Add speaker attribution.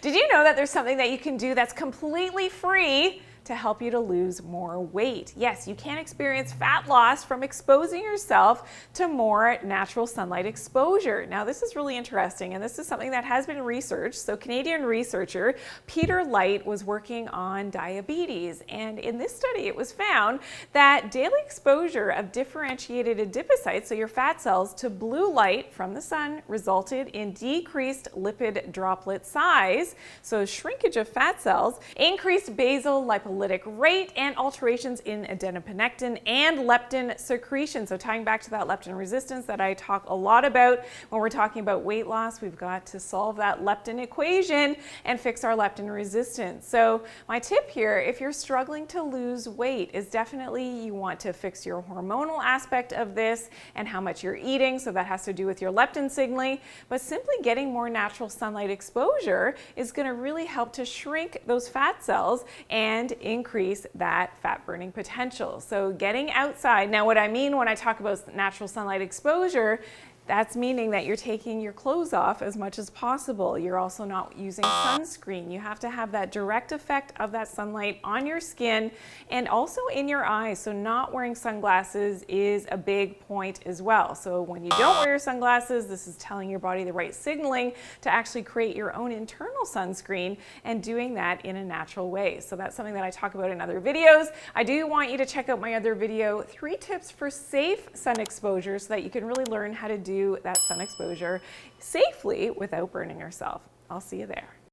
Speaker 1: Did you know that there's something that you can do that's completely free to help you to lose more weight? Yes, you can experience fat loss from exposing yourself to more natural sunlight exposure. Now, this is really interesting, and this is something that has been researched. So Canadian researcher Peter Light was working on diabetes, and in this study it was found that daily exposure of differentiated adipocytes, so your fat cells, to blue light from the sun resulted in decreased lipid droplet size, so shrinkage of fat cells, increased basal lipolytic rate, and alterations in adenopectin and leptin secretion. So tying back to that leptin resistance that I talk a lot about when we're talking about weight loss, we've got to solve that leptin equation and fix our leptin resistance. So my tip here, if you're struggling to lose weight, is definitely you want to fix your hormonal aspect of this and how much you're eating. So that has to do with your leptin signaling, but simply getting more natural sunlight exposure is going to really help to shrink those fat cells and increase that fat burning potential. So getting outside. Now, what I mean when I talk about natural sunlight exposure, that's meaning that you're taking your clothes off as much as possible. You're also not using sunscreen. You have to have that direct effect of that sunlight on your skin and also in your eyes. So not wearing sunglasses is a big point as well. So when you don't wear your sunglasses, this is telling your body the right signaling to actually create your own internal sunscreen and doing that in a natural way. So that's something that I talk about in other videos. I do want you to check out my other video, 3 tips for safe sun exposure, so that you can really learn how to do that sun exposure safely without burning yourself. I'll see you there.